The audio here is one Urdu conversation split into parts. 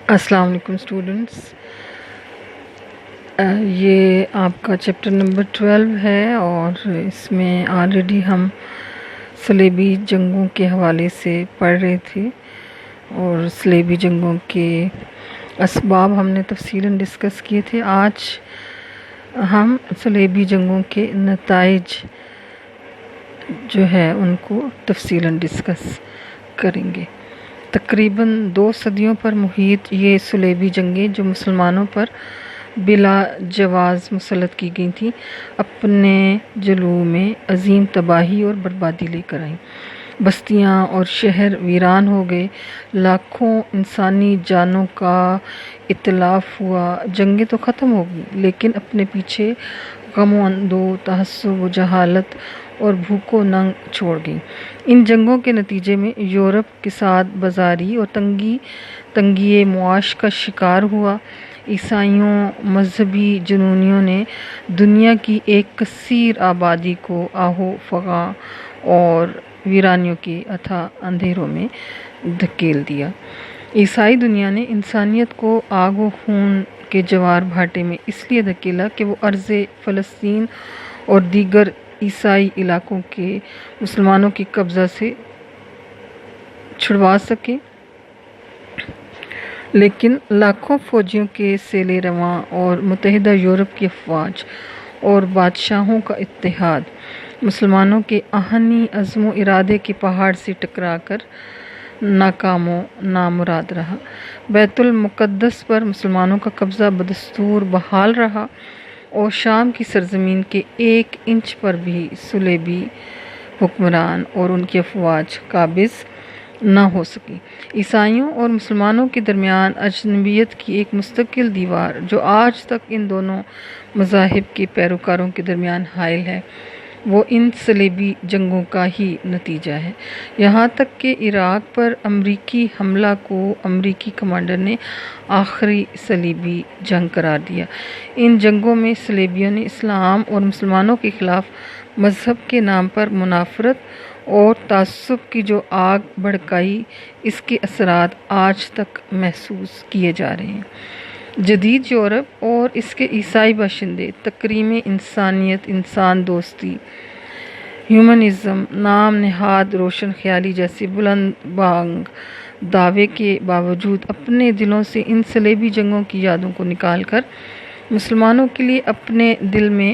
السلام علیکم اسٹوڈنٹس، یہ آپ کا چیپٹر نمبر 12 ہے اور اس میں آلریڈی ہم صلیبی جنگوں کے حوالے سے پڑھ رہے تھے اور صلیبی جنگوں کے اسباب ہم نے تفصیلاً ڈسکس کیے تھے۔ آج ہم صلیبی جنگوں کے نتائج جو ہے ان کو تفصیلاً ڈسکس کریں گے۔ تقریباً 2 صدیوں پر محیط یہ صلیبی جنگیں جو مسلمانوں پر بلا جواز مسلط کی گئی تھیں، اپنے جلوہ میں عظیم تباہی اور بربادی لے کر آئیں۔ بستیاں اور شہر ویران ہو گئے، لاکھوں انسانی جانوں کا اتلاف ہوا۔ جنگیں تو ختم ہو گئی لیکن اپنے پیچھے غم و اندو، تعصب و جہالت اور بھوک و ننگ چھوڑ گئیں۔ ان جنگوں کے نتیجے میں یورپ کساد بازاری اور تنگی معاش کا شکار ہوا۔ عیسائیوں مذہبی جنونیوں نے دنیا کی ایک کثیر آبادی کو آہو فغاں اور ویرانیوں کے اتھاہ اندھیروں میں دھکیل دیا۔ عیسائی دنیا نے انسانیت کو آگ و خون کے جوار بھاٹے میں اس لیے دھکیلا کہ وہ ارض فلسطین اور دیگر عیسائی علاقوں کے مسلمانوں کے قبضہ سے چھڑوا سکے، لیکن لاکھوں فوجیوں کے سیل رواں اور متحدہ یورپ کی افواج اور بادشاہوں کا اتحاد مسلمانوں کے آہنی عزم و ارادے کے پہاڑ سے ٹکرا کر ناکام و نامراد رہا۔ بیت المقدس پر مسلمانوں کا قبضہ بدستور بحال رہا اور شام کی سرزمین کے 1 انچ پر بھی صلیبی حکمران اور ان کی افواج قابض نہ ہو سکی۔ عیسائیوں اور مسلمانوں کے درمیان اجنبیت کی ایک مستقل دیوار جو آج تک ان دونوں مذاہب کے پیروکاروں کے درمیان حائل ہے، وہ ان صلیبی جنگوں کا ہی نتیجہ ہے۔ یہاں تک کہ عراق پر امریکی حملہ کو امریکی کمانڈر نے آخری صلیبی جنگ قرار دیا۔ ان جنگوں میں صلیبیوں نے اسلام اور مسلمانوں کے خلاف مذہب کے نام پر منافرت اور تعصب کی جو آگ بھڑکائی، اس کے اثرات آج تک محسوس کیے جا رہے ہیں۔ جدید یورپ اور اس کے عیسائی باشندے تکریم انسانیت، انسان دوستی، ہیومنزم نام نہاد روشن خیالی جیسے بلند بانگ دعوے کے باوجود اپنے دلوں سے ان صلیبی جنگوں کی یادوں کو نکال کر مسلمانوں کے لیے اپنے دل میں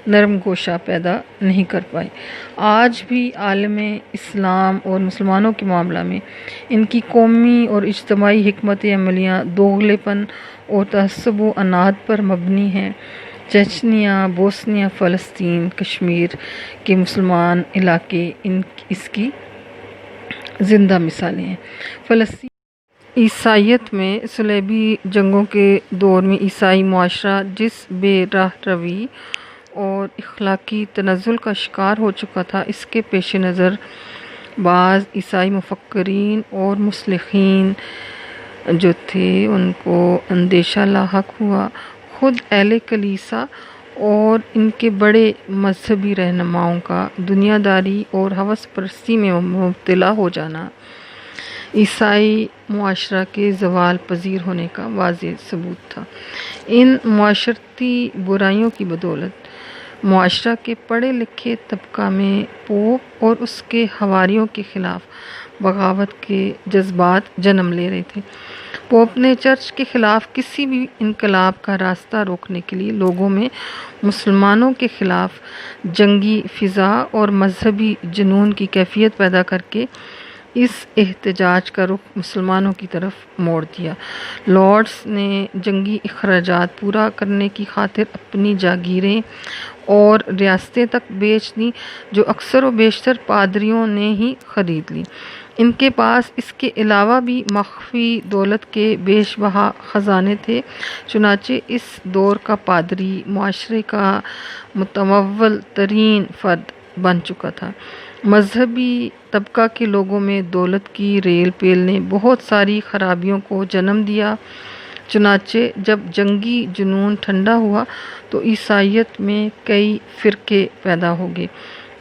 نرم گوشہ پیدا نہیں کر پائے۔ آج بھی عالم اسلام اور مسلمانوں کے معاملہ میں ان کی قومی اور اجتماعی حکمت عملیاں دوغلے پن اور تعصب و عناد پر مبنی ہیں۔ چچنیا، بوسنیا، فلسطین، کشمیر کے مسلمان علاقے اس کی زندہ مثالیں ہیں۔ فلسطین عیسائیت میں صلیبی جنگوں کے دور میں عیسائی معاشرہ جس بے راہ روی اور اخلاقی تنزل کا شکار ہو چکا تھا، اس کے پیش نظر بعض عیسائی مفکرین اور مصلحین جو تھے ان کو اندیشہ لاحق ہوا۔ خود اہل کلیسا اور ان کے بڑے مذہبی رہنماؤں کا دنیا داری اور ہوس پرستی میں مبتلا ہو جانا عیسائی معاشرہ کے زوال پذیر ہونے کا واضح ثبوت تھا۔ ان معاشرتی برائیوں کی بدولت معاشرہ کے پڑھے لکھے طبقہ میں پوپ اور اس کے حواریوں کے خلاف بغاوت کے جذبات جنم لے رہے تھے۔ پوپ نے چرچ کے خلاف کسی بھی انقلاب کا راستہ روکنے کے لیے لوگوں میں مسلمانوں کے خلاف جنگی فضا اور مذہبی جنون کی کیفیت پیدا کر کے اس احتجاج کا رخ مسلمانوں کی طرف موڑ دیا۔ لارڈس نے جنگی اخراجات پورا کرنے کی خاطر اپنی جاگیریں اور ریاستیں تک بیچ دیں جو اکثر و بیشتر پادریوں نے ہی خرید لیں۔ ان کے پاس اس کے علاوہ بھی مخفی دولت کے بیش بہا خزانے تھے، چنانچہ اس دور کا پادری معاشرے کا متمول ترین فرد بن چکا تھا۔ مذہبی طبقہ کے لوگوں میں دولت کی ریل پیل نے بہت ساری خرابیوں کو جنم دیا۔ چنانچہ جب جنگی جنون ٹھنڈا ہوا تو عیسائیت میں کئی فرقے پیدا ہو گئے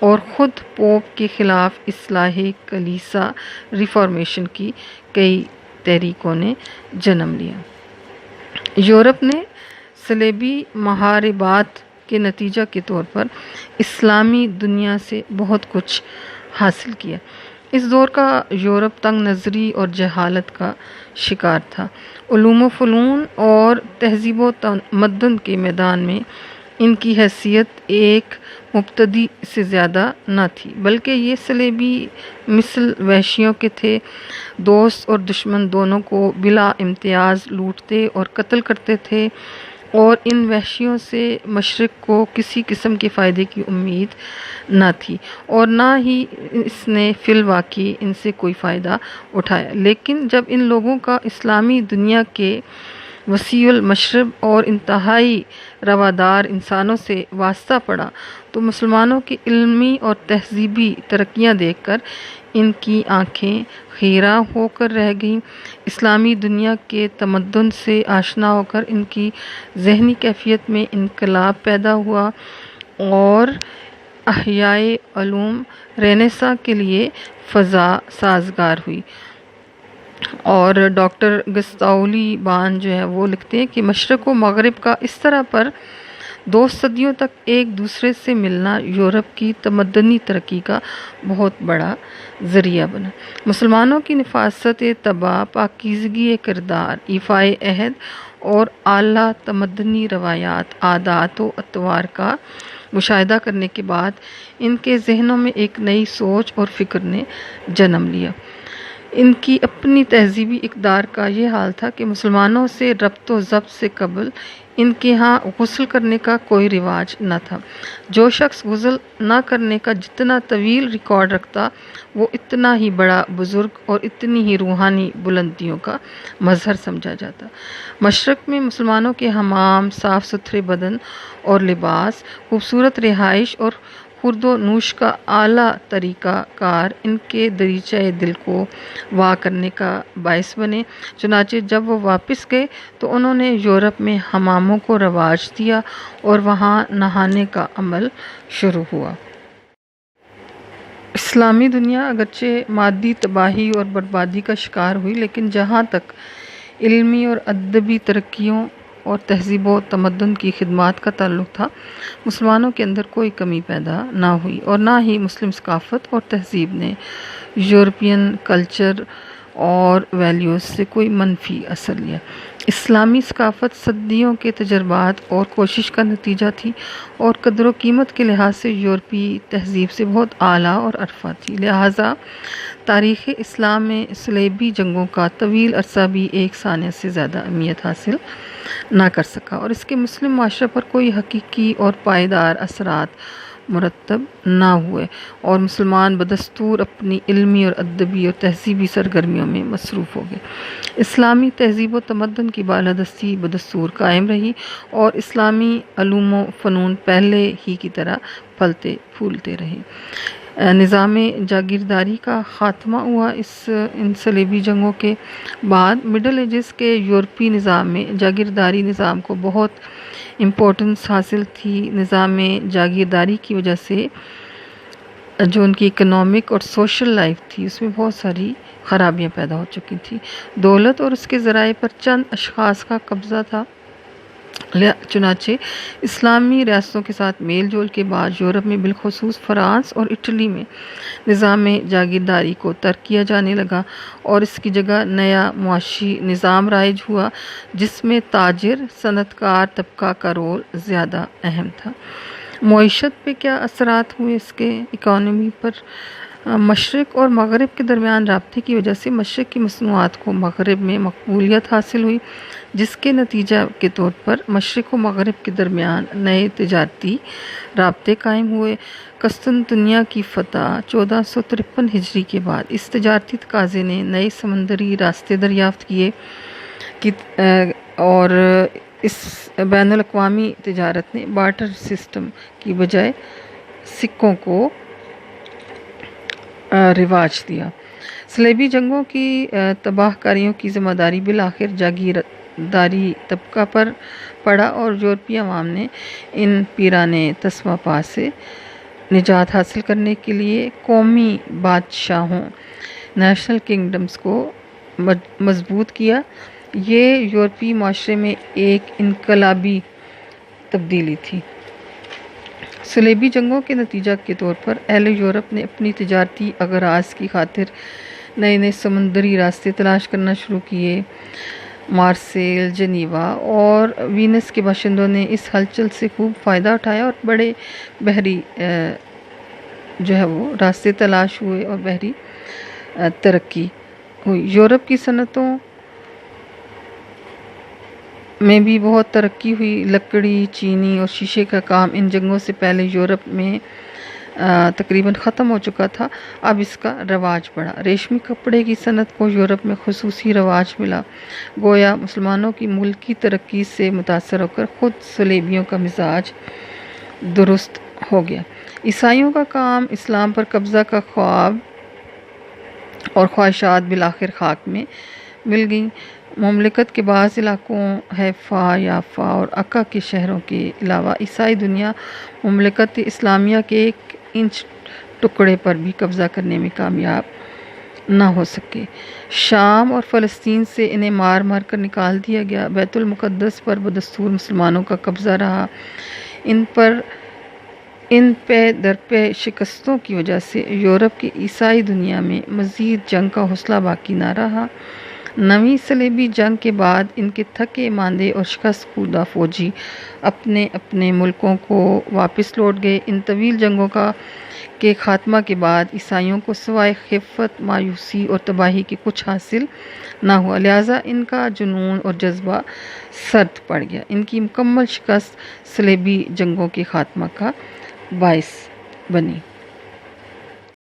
اور خود پوپ کے خلاف اصلاح کلیسا ریفارمیشن کی کئی تحریکوں نے جنم لیا۔ یورپ نے صلیبی محاربات کے نتیجہ کے طور پر اسلامی دنیا سے بہت کچھ حاصل کیا۔ اس دور کا یورپ تنگ نظری اور جہالت کا شکار تھا۔ علوم و فنون اور تہذیب و تمدن کے میدان میں ان کی حیثیت ایک مبتدی سے زیادہ نہ تھی، بلکہ یہ صلیبی مثل وحشیوں کے تھے، دوست اور دشمن دونوں کو بلا امتیاز لوٹتے اور قتل کرتے تھے، اور ان وحشیوں سے مشرق کو کسی قسم کے فائدے کی امید نہ تھی، اور نہ ہی اس نے فی الواقع ان سے کوئی فائدہ اٹھایا۔ لیکن جب ان لوگوں کا اسلامی دنیا کے وسیع المشرب اور انتہائی روادار انسانوں سے واسطہ پڑا تو مسلمانوں کی علمی اور تہذیبی ترقیاں دیکھ کر ان کی آنکھیں خیرہ ہو کر رہ گئیں۔ اسلامی دنیا کے تمدن سے آشنا ہو کر ان کی ذہنی کیفیت میں انقلاب پیدا ہوا، اور احیائے علوم رینیساں کے لیے فضا سازگار ہوئی۔ اور ڈاکٹر گستاؤ لیبان جو ہے وہ لکھتے ہیں کہ مشرق و مغرب کا اس طرح پر 2 صدیوں تک ایک دوسرے سے ملنا یورپ کی تمدنی ترقی کا بہت بڑا ذریعہ بنا۔ مسلمانوں کی نفاست طبع، پاکیزگی کردار، ایفائے عہد اور اعلیٰ تمدنی روایات، عادات و اطوار کا مشاہدہ کرنے کے بعد ان کے ذہنوں میں ایک نئی سوچ اور فکر نے جنم لیا۔ ان کی اپنی تہذیبی اقدار کا یہ حال تھا کہ مسلمانوں سے ربط و ضبط سے قبل ان کے ہاں غسل کرنے کا کوئی رواج نہ تھا۔ جو شخص غسل نہ کرنے کا جتنا طویل ریکارڈ رکھتا وہ اتنا ہی بڑا بزرگ اور اتنی ہی روحانی بلندیوں کا مظہر سمجھا جاتا۔ مشرق میں مسلمانوں کے حمام، صاف ستھرے بدن اور لباس، خوبصورت رہائش اور خورد و نوش کا اعلیٰ طریقہ کار ان کے دریچہ دل کو وا کرنے کا باعث بنے۔ چنانچہ جب وہ واپس گئے تو انہوں نے یورپ میں حماموں کو رواج دیا اور وہاں نہانے کا عمل شروع ہوا۔ اسلامی دنیا اگرچہ مادی تباہی اور بربادی کا شکار ہوئی، لیکن جہاں تک علمی اور ادبی ترقیوں اور تہذیب و تمدن کی خدمات کا تعلق تھا، مسلمانوں کے اندر کوئی کمی پیدا نہ ہوئی، اور نہ ہی مسلم ثقافت اور تہذیب نے یورپین کلچر اور ویلیوز سے کوئی منفی اثر لیا۔ اسلامی ثقافت صدیوں کے تجربات اور کوشش کا نتیجہ تھی، اور قدر و قیمت کے لحاظ سے یورپی تہذیب سے بہت اعلیٰ اور عرفہ تھی۔ لہٰذا تاریخ اسلام میں صلیبی جنگوں کا طویل عرصہ بھی ایک ثانیہ سے زیادہ اہمیت حاصل نہ کر سکا، اور اس کے مسلم معاشرے پر کوئی حقیقی اور پائیدار اثرات مرتب نہ ہوئے، اور مسلمان بدستور اپنی علمی اور ادبی اور تہذیبی سرگرمیوں میں مصروف ہو گئے۔ اسلامی تہذیب و تمدن کی بالادستی بدستور قائم رہی، اور اسلامی علوم و فنون پہلے ہی کی طرح پھلتے پھولتے رہے۔ نظام جاگیرداری کا خاتمہ ہوا۔ ان صلیبی جنگوں کے بعد مڈل ایجز کے یورپی نظام میں جاگیرداری نظام کو بہت امپورٹنس حاصل تھی۔ نظام جاگیرداری کی وجہ سے جو ان کی اکنامک اور سوشل لائف تھی اس میں بہت ساری خرابیاں پیدا ہو چکی تھیں۔ دولت اور اس کے ذرائع پر چند اشخاص کا قبضہ تھا۔ چنانچہ اسلامی ریاستوں کے ساتھ میل جول کے بعد یورپ میں بالخصوص فرانس اور اٹلی میں نظام جاگیرداری کو ترک کیا جانے لگا، اور اس کی جگہ نیا معاشی نظام رائج ہوا جس میں تاجر صنعت کار طبقہ کا رول زیادہ اہم تھا۔ معیشت پہ کیا اثرات ہوئے اس کے؟ اکانومی پر مشرق اور مغرب کے درمیان رابطے کی وجہ سے مشرق کی مصنوعات کو مغرب میں مقبولیت حاصل ہوئی، جس کے نتیجہ کے طور پر مشرق و مغرب کے درمیان نئے تجارتی رابطے قائم ہوئے۔ قسطنطنیہ کی فتح 1453 ہجری کے بعد اس تجارتی تقاضے نے نئے سمندری راستے دریافت کیے، اور اس بین الاقوامی تجارت نے بارٹر سسٹم کی بجائے سکوں کو رواج دیا۔ صلیبی جنگوں کی تباہ کاریوں کی ذمہ داری بالآخر جاگیرداری طبقہ پر پڑا، اور یورپی عوام نے ان پیران تسمہ پا سے نجات حاصل کرنے کے لیے قومی بادشاہوں، نیشنل کنگڈمز کو مضبوط کیا۔ یہ یورپی معاشرے میں ایک انقلابی تبدیلی تھی۔ صلیبی جنگوں کے نتیجہ کے طور پر اہل یورپ نے اپنی تجارتی اغراض کی خاطر نئے نئے سمندری راستے تلاش کرنا شروع کیے۔ مارسیل، جنیوا اور وینس کے باشندوں نے اس ہلچل سے خوب فائدہ اٹھایا اور بڑے بحری وہ راستے تلاش ہوئے اور بحری ترقی ہوئی۔ یورپ کی صنعتوں میں بھی بہت ترقی ہوئی۔ لکڑی، چینی اور شیشے کا کام ان جنگوں سے پہلے یورپ میں تقریباً ختم ہو چکا تھا، اب اس کا رواج بڑھا۔ ریشمی کپڑے کی صنعت کو یورپ میں خصوصی رواج ملا۔ گویا مسلمانوں کی ملکی ترقی سے متاثر ہو کر خود صلیبیوں کا مزاج درست ہو گیا۔ عیسائیوں کا کام، اسلام پر قبضہ کا خواب اور خواہشات بالآخر خاک میں مل گئیں۔ مملکت کے بعض علاقوں حیفا، یافا اور عکا کے شہروں کے علاوہ عیسائی دنیا مملکت اسلامیہ کے ایک انچ ٹکڑے پر بھی قبضہ کرنے میں کامیاب نہ ہو سکے۔ شام اور فلسطین سے انہیں مار مار کر نکال دیا گیا۔ بیت المقدس پر بدستور مسلمانوں کا قبضہ رہا۔ ان پے در پے شکستوں کی وجہ سے یورپ کی عیسائی دنیا میں مزید جنگ کا حوصلہ باقی نہ رہا۔ نویں صلیبی جنگ کے بعد ان کے تھکے ماندے اور شکست خوردہ فوجی اپنے اپنے ملکوں کو واپس لوٹ گئے۔ ان طویل جنگوں کے خاتمہ کے بعد عیسائیوں کو سوائے خفت، مایوسی اور تباہی کے کچھ حاصل نہ ہوا، لہٰذا ان کا جنون اور جذبہ سرد پڑ گیا۔ ان کی مکمل شکست صلیبی جنگوں کے خاتمہ کا باعث بنی۔